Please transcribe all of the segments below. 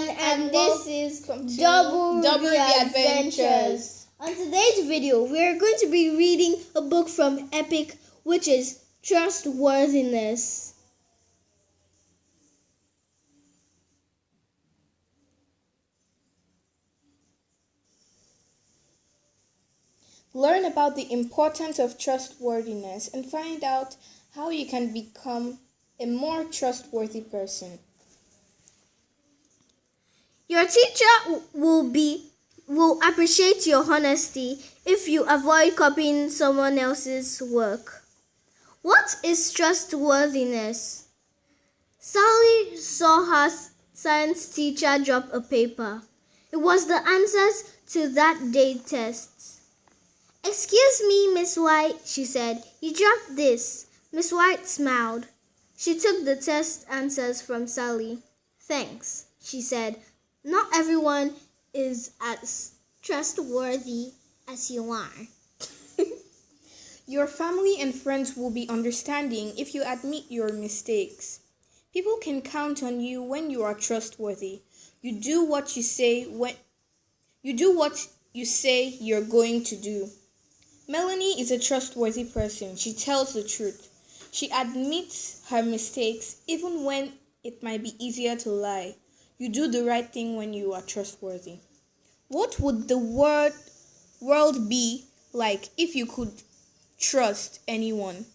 and this is Double the Adventures. On today's video, we are going to be reading a book from Epic, which is Trustworthiness. Learn about the importance of trustworthiness and find out how you can become a more trustworthy person. Your teacher will appreciate your honesty if you avoid copying someone else's work. What is trustworthiness? Sally saw her science teacher drop a paper. It was the answers to that day's tests. "Excuse me, Miss White," she said. "You dropped this." Miss White smiled. She took the test answers from Sally. "Thanks," she said. "Not everyone is as trustworthy as you are." Your family and friends will be understanding if you admit your mistakes. People can count on you when you are trustworthy. You do what you say you're going to do. Melanie is a trustworthy person. She tells the truth. She admits her mistakes even when it might be easier to lie. You do the right thing when you are trustworthy. What would the world be like if you could trust anyone?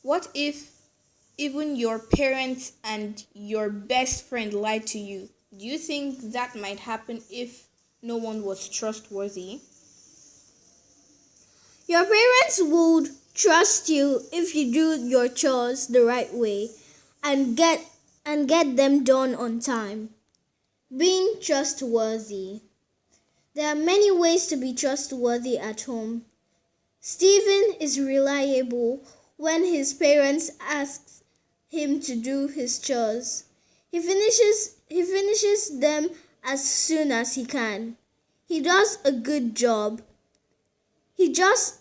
What if even your parents and your best friend lied to you? Do you think that might happen if no one was trustworthy? Your parents would trust you if you do your chores the right way and get them done on time. Being trustworthy. There are many ways to be trustworthy at home. Stephen is reliable when his parents ask him to do his chores. He finishes them as soon as he can. He does a good job. He does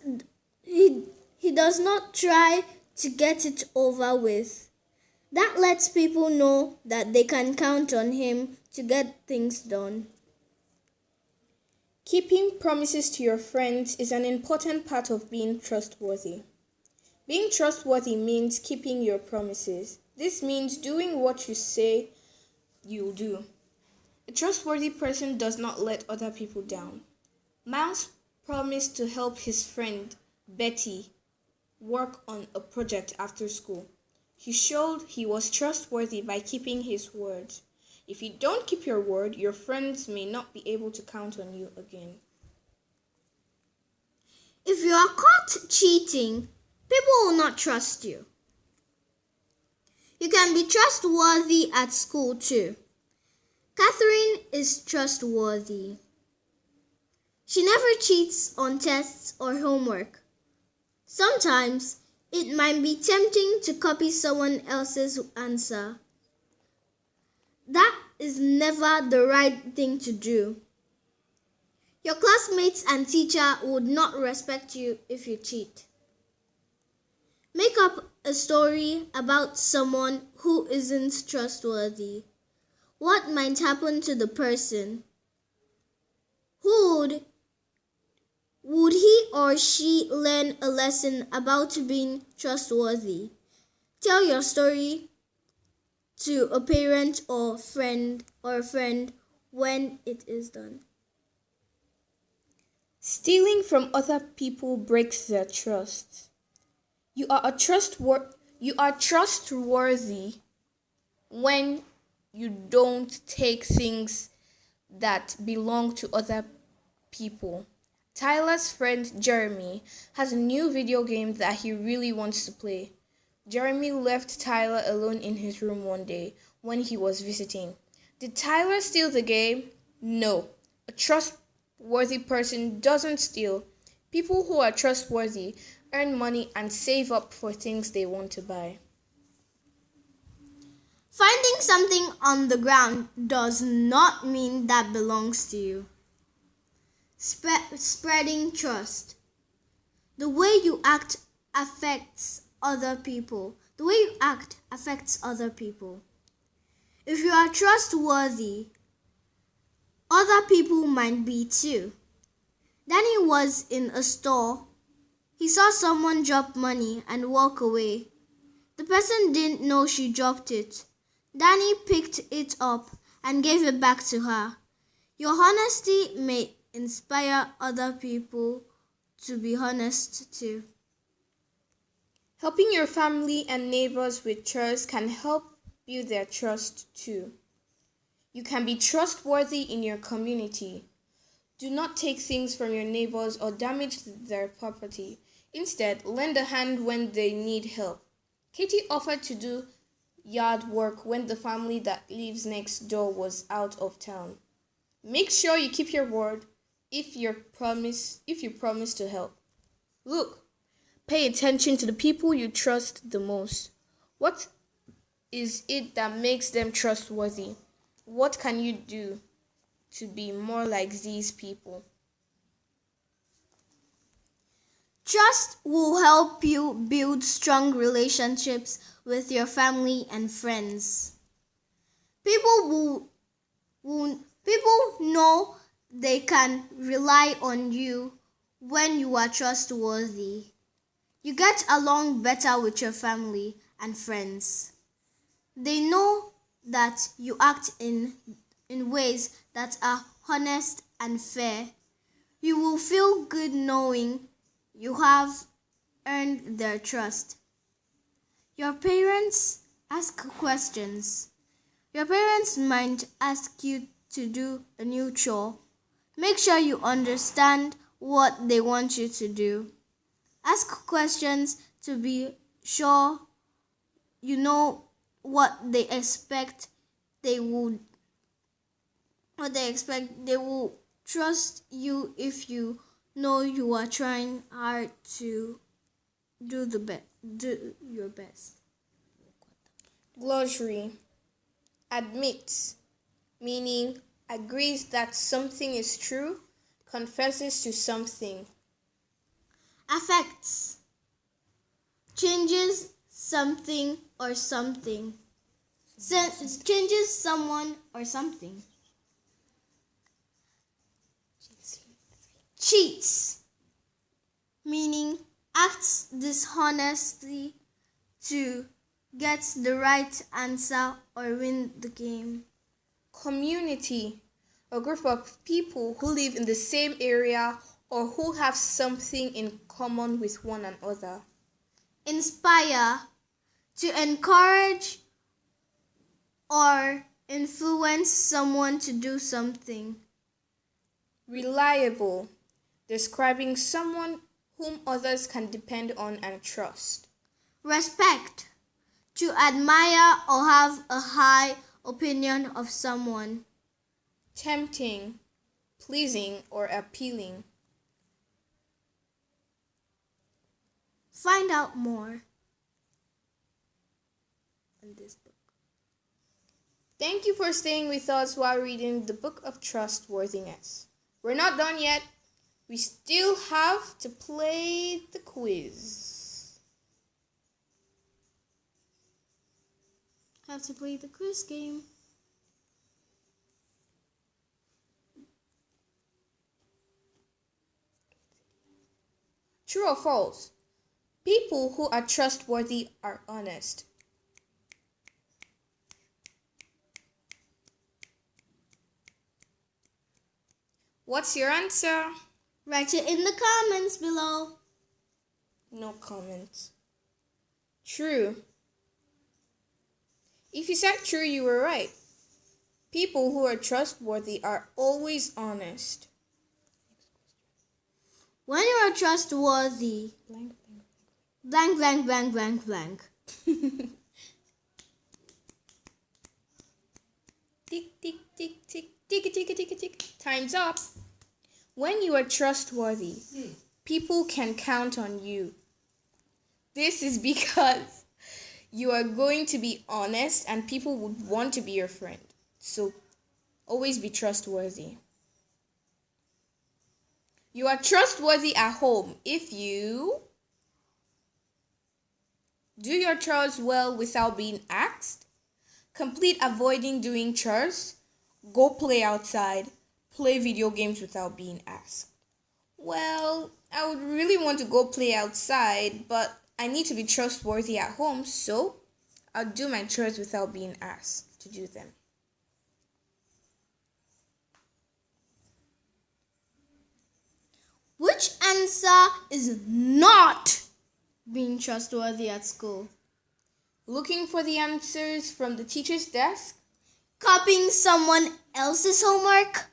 not try to get it over with. That lets people know that they can count on him to get things done. Keeping promises to your friends is an important part of being trustworthy. Being trustworthy means keeping your promises. This means doing what you say you'll do. A trustworthy person does not let other people down. Miles promised to help his friend Betty work on a project after school. He showed he was trustworthy by keeping his word. If you don't keep your word, your friends may not be able to count on you again. If you are caught cheating, people will not trust you. You can be trustworthy at school too. Catherine is trustworthy. She never cheats on tests or homework. Sometimes it might be tempting to copy someone else's answer. That is never the right thing to do. Your classmates and teacher would not respect you if you cheat. Make up a story about someone who isn't trustworthy. What might happen to the person? Would he or she learn a lesson about being trustworthy? Tell your story to a parent or friend when it is done. Stealing from other people breaks their trust. You are trustworthy when you don't take things that belong to other people. Tyler's friend Jeremy has a new video game that he really wants to play. Jeremy left Tyler alone in his room one day when he was visiting. Did Tyler steal the game? No. A trustworthy person doesn't steal. People who are trustworthy earn money and save up for things they want to buy. Finding something on the ground does not mean that belongs to you. Spreading trust. The way you act affects other people. If you are trustworthy, Other people might be too. Danny was in a store. He saw someone drop money and walk away. The person didn't know she dropped it. Danny picked it up and gave it back to her. Your honesty may inspire other people to be honest too. Helping your family and neighbors with chores can help build their trust too. You can be trustworthy in your community. Do not take things from your neighbors or damage their property. Instead, lend a hand when they need help. Katie offered to do yard work when the family that lives next door was out of town. Make sure you keep your word if you promise to help. Look, pay attention to the people you trust the most. What is it that makes them trustworthy? What can you do to be more like these people? Trust will help you build strong relationships with your family and friends. People know they can rely on you when you are trustworthy. You get along better with your family and friends. They know that you act in ways that are honest and fair. You will feel good knowing you have earned their trust. Your parents ask questions. Your parents might ask you to do a new chore. Make sure you understand what they want you to do. Ask questions to be sure you know what they expect. They will trust you if you know you are trying hard to do your best. Glossary. Admits, meaning agrees that something is true, confesses to something. Affects, changes something or something. Changes someone or something. Cheats, meaning acts dishonestly to get the right answer or win the game. Community, a group of people who live in the same area or who have something in common with one another. Inspire, to encourage or influence someone to do something. Reliable, describing someone whom others can depend on and trust. Respect, to admire or have a high opinion of someone. Tempting, pleasing or appealing. Find out more in this book. Thank you for staying with us while reading the book of Trustworthiness. We're not done yet. We still have to play the quiz. Have to play the quiz game. True or false? People who are trustworthy are honest. What's your answer? Write it in the comments below. No comments. True. If you said true, you were right. People who are trustworthy are always honest. When you are trustworthy, blank, blank, blank, blank, blank. Tick, tick, tick, tick, tick, tick, tick, tick. Time's up. When you are trustworthy, people can count on you. This is because you are going to be honest and people would want to be your friend. So always be trustworthy. You are trustworthy at home if you do your chores well without being asked, complete avoiding doing chores, go play outside, Play video games without being asked. Well, I would really want to go play outside, but I need to be trustworthy at home, so I'll do my chores without being asked to do them. Which answer is not being trustworthy at school? Looking for the answers from the teacher's desk? Copying someone else's homework?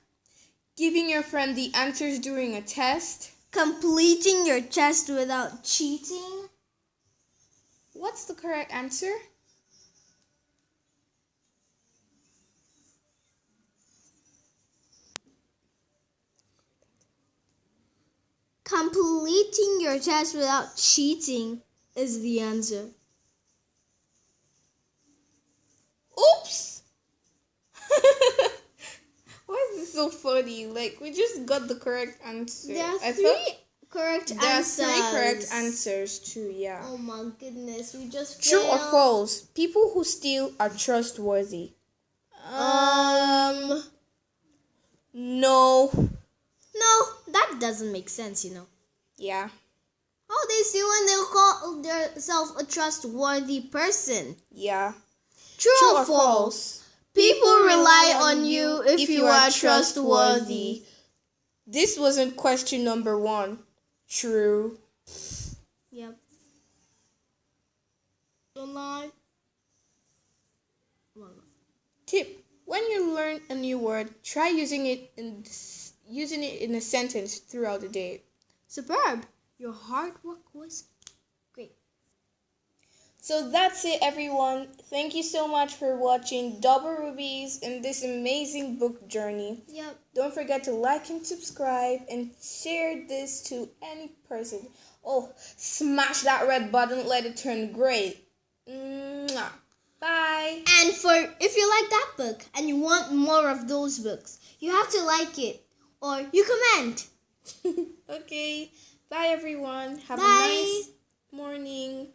Giving your friend the answers during a test? Completing your test without cheating? What's the correct answer? Completing your test without cheating is the answer. Oops! Why is this so funny? Like, we just got the correct answer. There are three correct answers. There are three correct answers too, yeah. Oh my goodness, we just True failed. or false? People who steal are trustworthy. No. No, that doesn't make sense, Yeah. Oh, they steal and they'll call themselves a trustworthy person. Yeah. True or false? People rely on you if you are trustworthy. This wasn't question number 1. True. Yep. Don't lie. Tip: when you learn a new word, try using it in a sentence throughout the day. Superb. Your hard work was great. So that's it, everyone. Thank you so much for watching Double Rubies in this amazing book journey. Yep. Don't forget to like and subscribe and share this to any person. Oh, smash that red button, let it turn gray. Mwah. Bye. And if you like that book and you want more of those books, you have to like it or you comment. Okay. Bye, everyone. Have Bye. a nice morning.